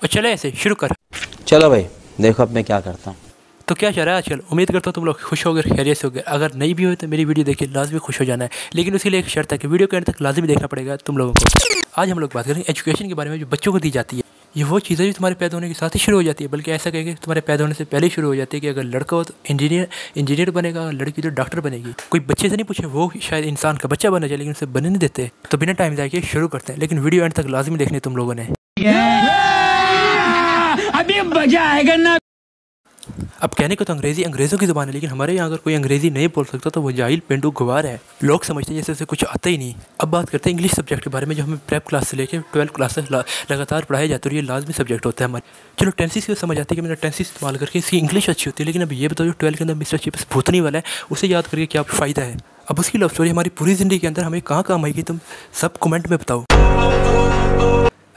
और चले ऐसे शुरू कर। चलो भाई देखो अब मैं क्या करता हूँ। तो क्या चल रहा है आजकल? उम्मीद करता हूँ तुम लोग खुश हो गए, खैरियत से हो गए। अगर नहीं भी हो तो मेरी वीडियो देखिए, लाजमी खुश हो जाना है। लेकिन उसके लिए एक शर्त है कि वीडियो के अंत तक लाजमी देखना पड़ेगा तुम लोगों को। आज हम लोग बात करेंगे एजुकेशन के बारे में जो बच्चों को दी जाती है। ये वो चीज़ें जो तुम्हारे पैदा होने के साथ ही शुरू हो जाती है, बल्कि ऐसा कहेंगे तुम्हारे पैदा होने से पहले ही शुरू हो जाती है कि अगर लड़का हो तो इंजीनियर बनेगा, अगर लड़की तो डॉक्टर बनेगी। कोई बच्चे से नहीं पूछे, वो शायद इंसान का बच्चा बनना चाहिए लेकिन उसे बनने नहीं देते। तो बिना टाइम जाए शुरू करते हैं, लेकिन वीडियो एंड तक लाजमी देखने तुम लोगों ने। अभी मजा आएगा ना। अब कहने को तो अंग्रेज़ों की ज़ुबान है, लेकिन हमारे यहाँ अगर कोई अंग्रेज़ी नहीं बोल सकता तो वो जाहिल पेंडू गवार है। लोग समझते हैं जैसे उसे कुछ आता ही नहीं। अब बात करते हैं इंग्लिश सब्जेक्ट के बारे में, जो हमें प्रेप क्लास से लेकर 12th क्लास तक लगातार पढ़ाया जाता है और ये लाजमी सब्जेक्ट होता है हमारे। चलो टेंसेस की समझ आती है कि मेरा टेंसेस इस्तेमाल करके इसकी इंग्लिश अच्छी होती है, लेकिन अब ये बताओ जो 12th के अंदर मिस्टर चिप्स भूतनी वाला है उसे याद करके क्या फ़ायदा है? अब उसकी लव स्टोरी हमारी पूरी ज़िंदगी के अंदर हमें कहाँ काम आएगी, तुम सब कमेंट में बताओ।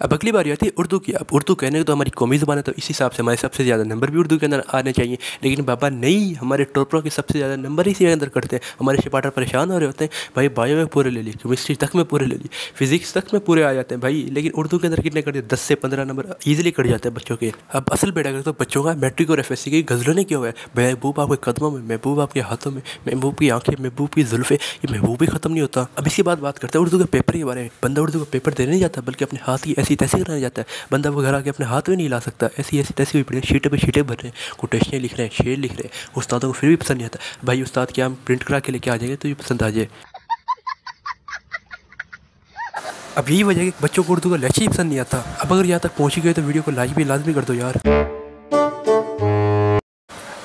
अब अगली बारी आती है उर्दू की। अब उर्दू कहने तो हमारी कौमी ज़बान है, तो इस हिसाब से हमारे सबसे ज़्यादा नंबर भी उर्दू के अंदर आने चाहिए। लेकिन बाबा नहीं, हमारे टॉपरों के सबसे ज़्यादा नंबर इसी के अंदर करते हैं। हमारे शिपाटर परेशान हो रहे होते हैं, भाई बायो में पूरे ले ली, केमिस्ट्री तक में पूरे ले ली, फिजिक्स तक में पूरे आ जाते हैं भाई। लेकिन उर्दू के अंदर कितने करते हैं? 10 से 15 नंबर ईजिली कट जाते हैं बच्चों के। अब असल बेटा कर तो बच्चों का मैट्रिक और FSC की गज़लों ने क्यों हुआ है? महबूब आपके कदमों में, महबूब आपके हाथों में, महबूब की आंखें, महबूब की जुल्फ़े, ये महबूब ही ख़त्म नहीं होता। अब इसके बाद बात करते हैं उर्दू के पेपर के बारे में। बंदा उर्दू का पेपर देने नहीं जाता, बल्कि अपने हाथ की ऐसी तैसी कराने जाता है। बंदा वो घर आके अपने हाथ में नहीं ला सकता, ऐसी तैसी हुई पड़ी, शीटें पे शीटें भर रहे हैं, कोटेशनें लिख रहे हैं, शेर लिख रहे हैं। उस्तादों को फिर भी पसंद नहीं आता। भाई उस्ताद क्या हम प्रिंट करा के लेके आ जाएंगे तो ये पसंद आ जाए। अब यही वजह है कि बच्चों को उर्दू का लेक्चर ही पसंद नहीं आता। अब अगर यहाँ तक पहुँच गए तो वीडियो को लाइक भी लाजमी कर दो यार।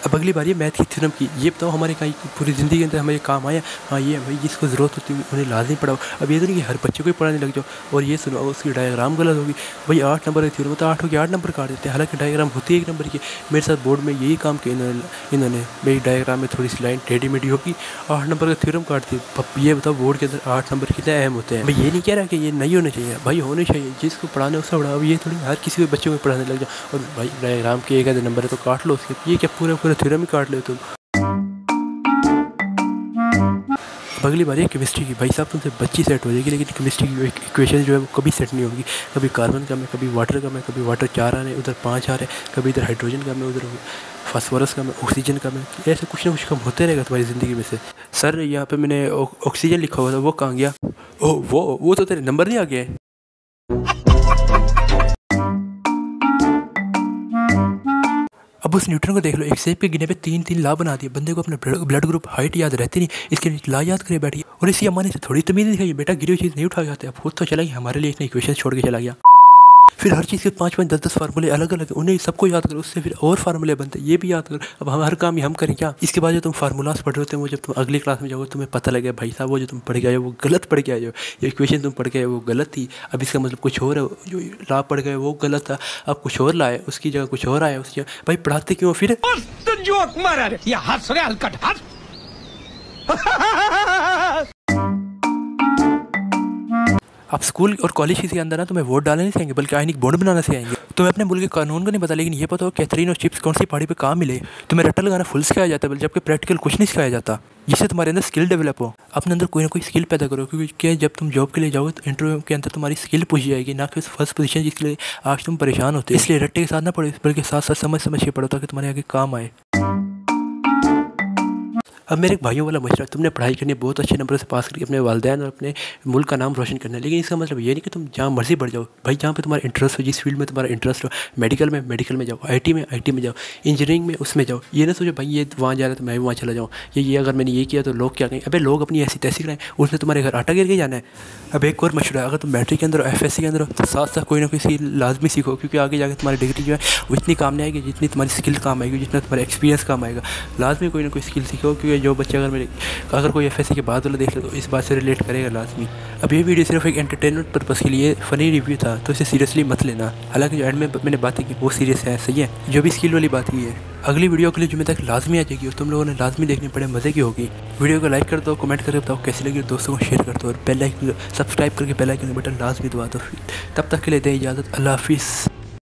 अब अगली बारी है मैथ की थ्योरम की। ये बताओ हमारे कहीं पूरी ज़िंदगी के अंदर हमें काम आया? हाँ ये भाई जिसको ज़रूरत होती है उन्हें लाजमी पढ़ाओ। अब ये तो नहीं कि हर बच्चे को ही पढ़ाने लग जाओ और ये सुनो उसकी डायग्राम गलत होगी। भाई 8 नंबर की थ्योरम तो 8 के 8 नंबर काट देते हैं, हालांकि डायग्राम होती है 1 नंबर की। मेरे साथ बोर्ड में यही काम किया इन्होंने मेरी डायग्राम में थोड़ी सी लाइन टेढ़ी मेढ़ी होगी, 8 नंबर का थ्योरम काट दी। अब ये बताओ बोर्ड के अंदर 8 नंबर कितने अहम होते हैं? भाई ये नहीं कह रहा कि ये नहीं होने चाहिए, भाई होने चाहिए, जिसको पढ़ाने उससे पढ़ाओ। अब ये थोड़ी हर किसी को बच्चों को पढ़ाने लग जाओ और भाई डायग्राम के 1 नंबर है तो काट लो उसके। ये क्या पूरा थ्योरम ही काट लो तुम? अगली बारी है केमिस्ट्री की। भाई साहब तुमसे बच्ची सेट हो जाएगी, लेकिन केमिस्ट्री की इक्वेशन जो है वो कभी सेट नहीं होगी। कभी कार्बन का में, कभी वाटर का में, कभी वाटर 4 आ रहे हैं उधर 5 आ रहे हैं, कभी इधर हाइड्रोजन का में, उधर फास्फोरस का में, ऑक्सीजन का में। ऐसे कुछ ना कुछ कम होते रहेगा तुम्हारी ज़िंदगी में से। सर यहाँ पे मैंने ऑक्सीजन लिखा हुआ था, वो कहाँ गया? ओह वो तो तेरे नंबर नहीं आ गया है। अब उस न्यूट्रॉन को देख लो, एक सेब के गिने पे 3 ला बना दिए। बंदे को अपना ब्लड ग्रुप हाइट याद रहती नहीं, इसके ला याद करे बैठी। और इसी अम्माने से थोड़ी तमीज़ नहीं दिखाई, बेटा गिरी हुई चीज़ नहीं उठा जाते। अब खुद तो चला गया, हमारे लिए इतने इक्वेशन छोड़ के चला गया। फिर हर चीज़ के 5-5, 10-10 फार्मूले अलग अलग, उन्हें सबको याद करो, उससे फिर और फार्मूले बनते हैं, ये भी याद करो। अब हम हर काम ही हम करें क्या? इसके बाद जो तुम फार्मूलास पढ़ रहे होते हैं वो जब तुम अगली क्लास में जाओगे तुम्हें पता लगे भाई साहब वो जो तुम पढ़ के आए वो गलत पढ़ के आए हो, ये इक्वेशन तुम पढ़ के आए वो गलत थी। अब इसका मतलब कुछ और है, जो ला पढ़ गए वो गलत था, अब कुछ और लाए, उसकी जगह कुछ और आया, उसकी भाई पढ़ाते क्यों फिर? आप स्कूल और कॉलेज के अंदर ना तुम्हें वोट डालने नहीं सिखाएंगे, बल्कि आइनिक बॉन्ड बनाना सिखाएंगे। तुम्हें अपने मुल्क के कानून को नहीं पता, लेकिन ये पता हो कैथरीन और चिप्स कौन सी पहाड़ी पे कहाँ मिले। तुम्हें रट्टा लगाना फुल सिखाया जाता है, जबकि प्रैक्टिकल कुछ नहीं सिखाया जाता, जिससे तुम्हारे अंदर स्किल डेवलप हो। अपने अंदर कोई ना कोई स्किल पैदा करो, क्योंकि जब तुम जॉब के लिए जाओगे तो इंटरव्यू के अंदर तुम्हारी स्किल पूछी जाएगी, ना कि फर्स्ट पोजीशन जिसके लिए आज तुम परेशान होते। इसलिए रट्टे के साथ ना पढ़ो, बल्कि साथ साथ समझ के पढ़ो ताकि तुम्हारे आगे काम आए। अब मेरे भाइयों वाला मशवरा, तुमने पढ़ाई करनी है, बहुत अच्छे नंबर से पास करके अपने वालिदैन और अपने मुल्क का नाम रोशन करना है, लेकिन इसका मतलब ये नहीं कि तुम जहाँ मर्जी बढ़ जाओ। भाई जहाँ पे तुम्हारा इंटरेस्ट हो, जिस फील्ड में तुम्हारा इंटरेस्ट हो, मेडिकल में जाओ, IT में जाओ, इंजीनियरिंग में उसमें जाओ। ये ना सोचो भाई ये वहाँ जा रहा है तो मैं भी वहाँ चला जाऊँ, ये अगर मैंने ये किया तो लोग क्या कहेंगे। अबे लोग अपनी ऐसी तैसी कराएं, उसमें तुम्हारे घर आटा गिर के जाना है। अब एक और मशवरा, अगर तुम मैट्रिक के अंदर FSC के अंदर हो तो साथ साथ कोई ना कोई स्किल लाजमी सीखो, क्योंकि आगे जाकर तुम्हारी डिग्री जो है वो इतनी काम नहीं आएगी जितनी तुम्हारी स्किल काम आएगी, जितना तुम्हारा एक्सपीरियंस काम आएगा। लाजमी कोई ना कोई स्किल सीखो, क्योंकि जो बच्चे अगर कोई FSC के बाद वाला देख ले तो इस बात से रिलेट करेगा लाजमी। अब ये वीडियो सिर्फ एक एंटरटेनमेंट पर्पज़ के लिए फ़नी रिव्यू था, तो इसे सीरियसली मत लेना। हालांकि जो एंड में मैंने बातें की वो सीरियस है, सही है, जो भी स्किल वाली बात की है। अगली वीडियो के लिए जुम्मे तक लाजमी आ जाएगी और तुम लोगों ने लाजमी देखने पड़े, मज़े की होगी। वीडियो को लाइक कर दो, कमेंट करके बताओ कैसी लगी, दोस्तों को शेयर कर दो और बेल आइकन सब्सक्राइब करके बेल आइकन बटन लाजमी दबा दो। तब तक के लिए दें इजाज़त, अल्लाह हाफिज़।